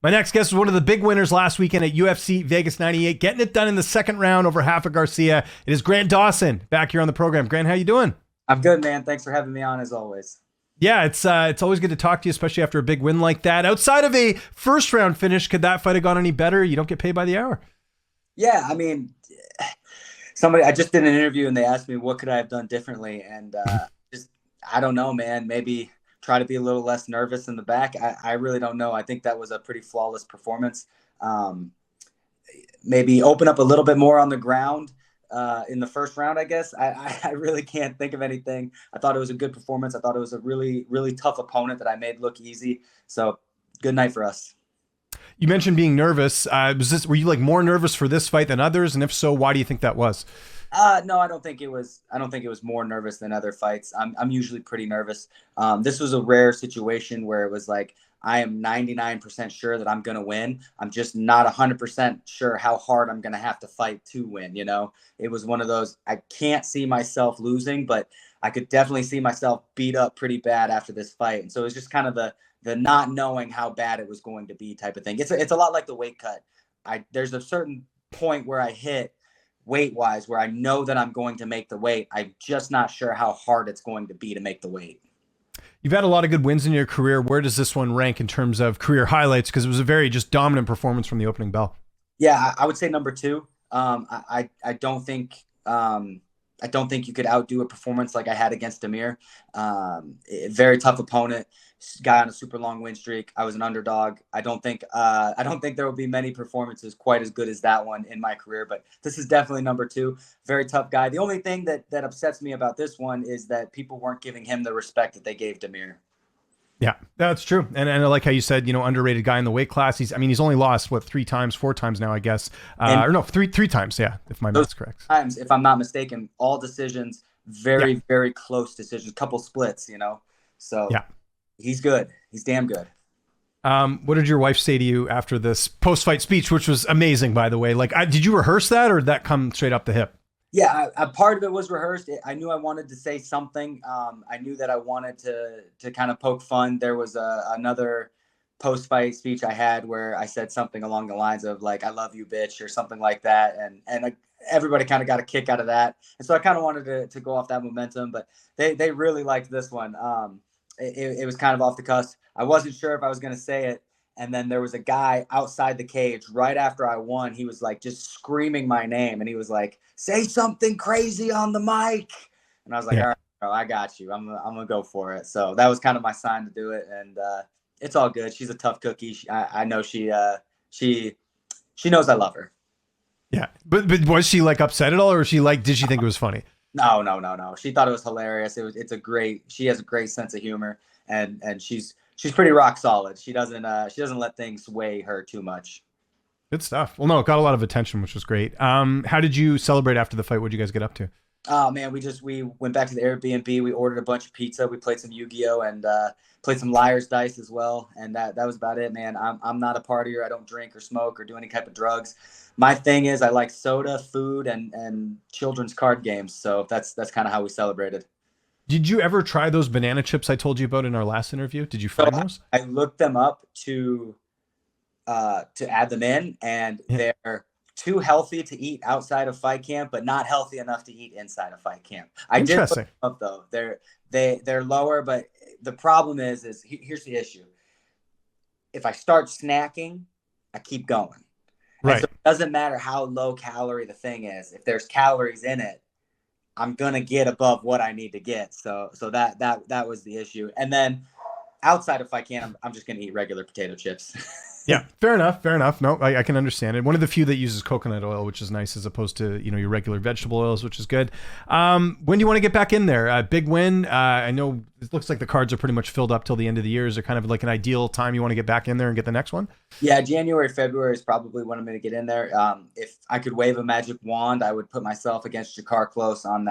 My next guest was one of the big winners last weekend at UFC Vegas 98, getting it done in the second round over Rafa Garcia. It is Grant Dawson back here on the program. Grant, how you doing? I'm good, man. Thanks for having me on as always. Yeah, it's always good to talk to you, especially after a big win like that. Outside of a first round finish, could that fight have gone any better? You don't get paid by the hour. Yeah, I mean, I just did an interview and they asked me what could I have done differently, and just I don't know, man. Maybe try to be a little less nervous in the back. I really don't know. I think that was a pretty flawless performance. Um, Maybe open up a little bit more on the ground in the first round, I guess. I really can't think of anything. I thought it was a good performance. I thought it was a really, really tough opponent that I made look easy. So good night for us. You mentioned being nervous. Were you like more nervous for this fight than others? And if so, why do you think that was? No, I don't think it was. I don't think it was more nervous than other fights. I'm usually pretty nervous. This was a rare situation where it was like I am 99% sure that I'm gonna win. I'm just not 100% sure how hard I'm gonna have to fight to win. It was one of those. I can't see myself losing, but I could definitely see myself beat up pretty bad after this fight. And so it was just kind of the not knowing how bad it was going to be type of thing. It's a lot like the weight cut. There's a certain point where I hit weight wise where I know that I'm going to make the weight. I'm just not sure how hard it's going to be to make the weight. You've had a lot of good wins in your career. Where does this one rank in terms of career highlights? Because it was a very just dominant performance from the opening bell. Yeah, I would say number two. I don't think I don't think you could outdo a performance like I had against Demir. Very tough opponent, guy on a super long win streak. I was an underdog. I don't think there will be many performances quite as good as that one in my career, but this is definitely number two. Very tough guy. The only thing that upsets me about this one is that people weren't giving him the respect that they gave Demir. Yeah, that's true. And I like how you said, underrated guy in the weight class. He's only lost what, four times now, I guess. And Or no, three times. Yeah. If my those math's correct. times, if I'm not mistaken, all decisions, Yeah. very, very close decisions, couple splits, So Yeah. he's good. He's damn good. What did your wife say to you after this post-fight speech, which was amazing, by the way? Like, did you rehearse that or did that come straight up the hip? Yeah, a part of it was rehearsed. I knew I wanted to say something. I knew that I wanted to kind of poke fun. There was another post-fight speech I had where I said something along the lines of like "I love you, bitch" or something like that, and everybody kind of got a kick out of that. And so I kind of wanted to go off that momentum, but they really liked this one. It was kind of off the cusp. I wasn't sure if I was going to say it. And then there was a guy outside the cage right after I won. He was like just screaming my name. And he was like, say something crazy on the mic. And I was like, Yeah. all right, bro, I got you. I'm going to go for it. So that was kind of my sign to do it. And it's all good. She's a tough cookie. I know she knows I love her. Yeah. But was she like upset at all, or did she think it was funny? No, no, no, no. She thought it was hilarious. She has a great sense of humor, and she's pretty rock solid. She doesn't let things sway her too much. Good stuff. Well, no, it got a lot of attention, which was great. How did you celebrate after the fight? What did you guys get up to? Oh man, we went back to the Airbnb. We ordered a bunch of pizza. We played some Yu-Gi-Oh and played some Liar's Dice as well. And that was about it, man. I'm not a partier. I don't drink or smoke or do any type of drugs. My thing is I like soda, food, and children's card games. So that's kind of how we celebrated. Did you ever try those banana chips I told you about in our last interview? Did you So find those? I looked them up to add them in, and Yeah. they're too healthy to eat outside of fight camp, but not healthy enough to eat inside of fight camp. I did look Interesting. them up though. They're lower, but the problem is here's the issue. If I start snacking, I keep going. And so Right. it doesn't matter how low calorie the thing is. If there's calories in it, I'm gonna get above what I need to get. So that was the issue. And then outside of fight camp, I'm just gonna eat regular potato chips. Yeah. Fair enough. Fair enough. No, I can understand it. One of the few that uses coconut oil, which is nice as opposed to, your regular vegetable oils, which is good. When do you want to get back in there? Big win. I know it looks like the cards are pretty much filled up till the end of the year. Is there kind of like an ideal time you want to get back in there and get the next one? Yeah, January, February is probably when I'm going to get in there. If I could wave a magic wand, I would put myself against Drakkar Klose on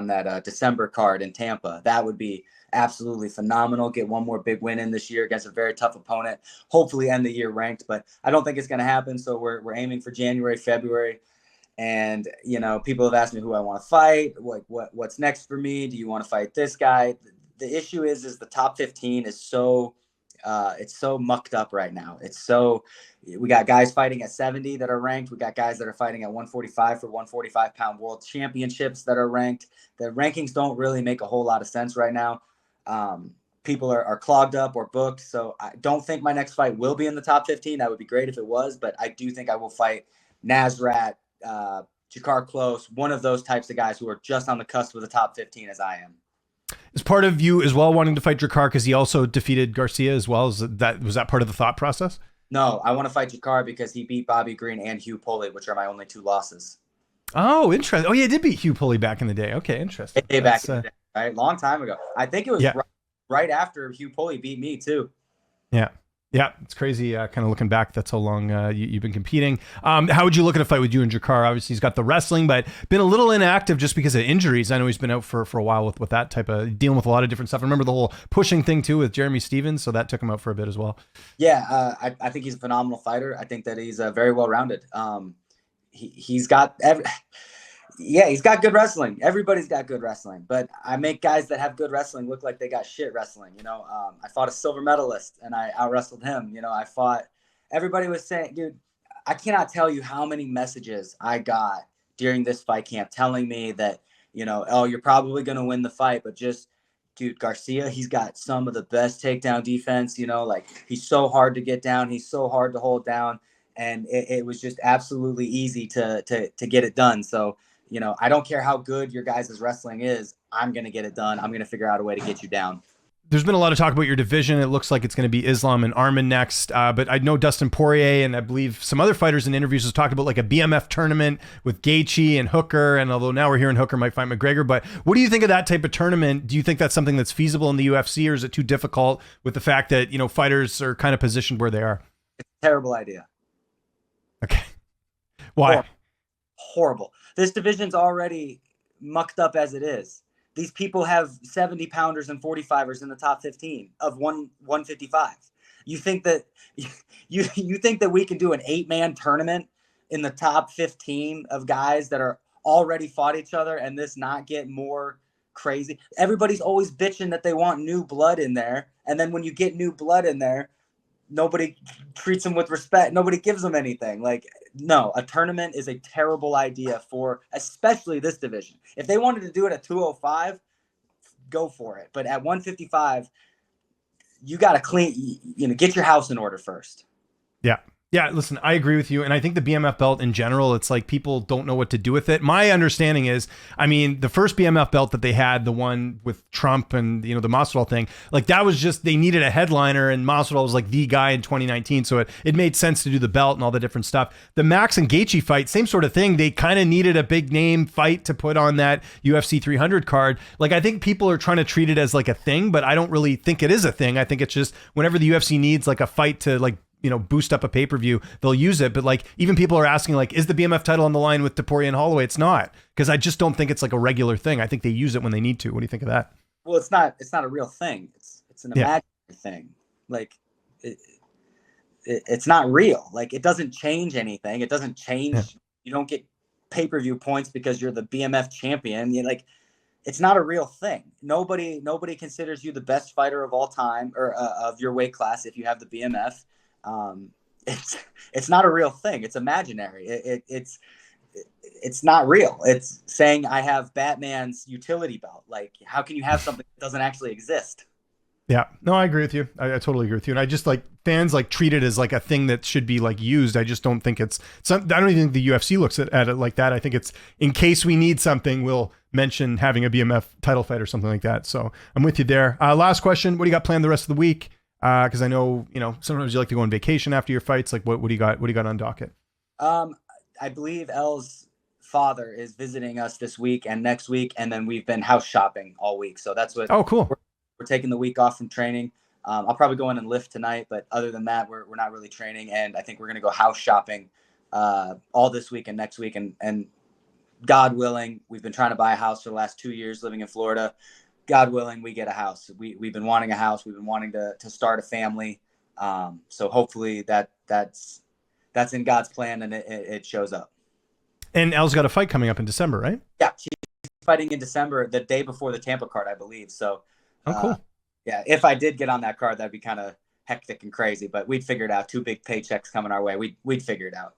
that December card in Tampa. That would be absolutely phenomenal. Get one more big win in this year against a very tough opponent. Hopefully end the year ranked, but I don't think it's going to happen. So we're aiming for January, February. And people have asked me who I want to fight. Like what's next for me? Do you want to fight this guy? The issue is the top 15 is so It's so mucked up right now. We got guys fighting at 70 that are ranked. We got guys that are fighting at 145 for 145-pound world championships that are ranked. The rankings don't really make a whole lot of sense right now. People are clogged up or booked. So I don't think my next fight will be in the top 15. That would be great if it was, but I do think I will fight Nasrat, Drakkar Klose, one of those types of guys who are just on the cusp of the top 15 as I am. Is part of you as well wanting to fight Drakkar because he also defeated Garcia as well? Was that part of the thought process? No, I want to fight Drakkar because he beat Bobby Green and Hugh Pulley, which are my only 2 losses. Oh, interesting. Oh, yeah, he did beat Hugh Pulley back in the day. Okay, interesting. Back in the day, right? Long time ago. I think it was right after Hugh Pulley beat me too. Yeah. Yeah, it's crazy. Kind of looking back, that's how long you've been competing. How would you look at a fight with you and Drakkar? Obviously, he's got the wrestling, but been a little inactive just because of injuries. I know he's been out for a while with that type of dealing with a lot of different stuff. I remember the whole pushing thing too with Jeremy Stevens, so that took him out for a bit as well. Yeah, I think he's a phenomenal fighter. I think that he's very well rounded. He's got he's got good wrestling. Everybody's got good wrestling, but I make guys that have good wrestling look like they got shit wrestling. I fought a silver medalist and I out wrestled him. Everybody was saying, dude, I cannot tell you how many messages I got during this fight camp telling me that, oh, you're probably going to win the fight, but just, dude, Garcia, he's got some of the best takedown defense, he's so hard to get down. He's so hard to hold down. And it was just absolutely easy to get it done. So, I don't care how good your guys' wrestling is. I'm going to get it done. I'm going to figure out a way to get you down. There's been a lot of talk about your division. It looks like it's going to be Islam and Arman next. But I know Dustin Poirier and I believe some other fighters in interviews has talked about like a BMF tournament with Gaethje and Hooker. And although now we're hearing Hooker might fight McGregor, but what do you think of that type of tournament? Do you think that's something that's feasible in the UFC, or is it too difficult with the fact that, fighters are kind of positioned where they are? It's a terrible idea. Okay. Why? Horrible. This division's already mucked up as it is. These people have 70 pounders and 45ers in the top 15 of 155. You think that you think that we can do an 8-man tournament in the top 15 of guys that are already fought each other and this not get more crazy? Everybody's always bitching that they want new blood in there. And then when you get new blood in there, nobody treats them with respect. Nobody gives them anything. No, a tournament is a terrible idea for especially this division. If they wanted to do it at 205, go for it. But at 155, you got to get your house in order first. Yeah. Yeah, listen, I agree with you. And I think the BMF belt in general, it's like people don't know what to do with it. My understanding is, the first BMF belt that they had, the one with Trump and, the Masvidal thing, that was just, they needed a headliner and Masvidal was the guy in 2019. So it made sense to do the belt and all the different stuff. The Max and Gaethje fight, same sort of thing. They kind of needed a big name fight to put on that UFC 300 card. I think people are trying to treat it as a thing, but I don't really think it is a thing. I think it's just whenever the UFC needs a fight to boost up a pay-per-view, they'll use it. But even people are asking, is the BMF title on the line with Poirier and Holloway? It's not, because I just don't think it's a regular thing. I think they use it when they need to. What do you think of that? Well, it's not a real thing. It's an imaginary thing. It's not real. It doesn't change anything. It doesn't change. Yeah. You don't get pay-per-view points because you're the BMF champion. It's not a real thing. Nobody considers you the best fighter of all time or of your weight class if you have the BMF. It's not a real thing. It's imaginary. It's not real. It's saying I have Batman's utility belt. How can you have something that doesn't actually exist? Yeah, no, I agree with you. I totally agree with you. And I just fans treat it as a thing that should be used. I just don't think I don't even think the UFC looks at it like that. I think it's in case we need something, we'll mention having a BMF title fight or something like that. So I'm with you there. Last question. What do you got planned the rest of the week? Because I know, sometimes you like to go on vacation after your fights. What do you got? What do you got on docket? I believe Elle's father is visiting us this week and next week, and then we've been house shopping all week. So that's what. Oh, cool. We're taking the week off from training. I'll probably go in and lift tonight, but other than that, we're not really training. And I think we're gonna go house shopping all this week and next week. And God willing, we've been trying to buy a house for the last 2 years living in Florida. God willing, we get a house. We've been wanting a house. We've been wanting to start a family. So hopefully that's in God's plan and it shows up. And Elle's got a fight coming up in December, right? Yeah, she's fighting in December, the day before the Tampa card, I believe. So, oh, cool. Yeah, if I did get on that card, that'd be kind of hectic and crazy, but we'd figure it out. 2 big paychecks coming our way. We'd figure it out.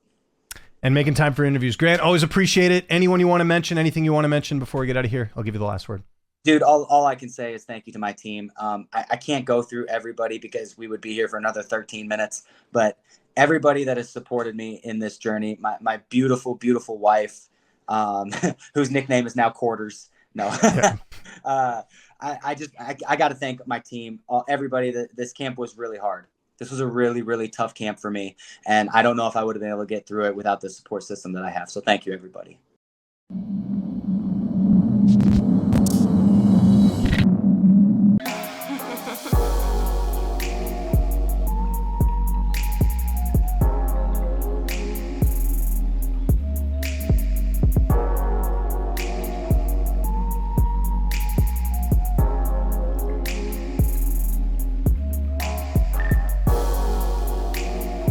And making time for interviews. Grant, always appreciate it. Anyone you want to mention, anything you want to mention before we get out of here? I'll give you the last word. Dude, all I can say is thank you to my team. I can't go through everybody because we would be here for another 13 minutes, but everybody that has supported me in this journey, my beautiful, beautiful wife, whose nickname is now Quarters. No, Yeah. I got to thank my team, everybody. This camp was really hard. This was a really, really tough camp for me. And I don't know if I would have been able to get through it without the support system that I have. So thank you, everybody.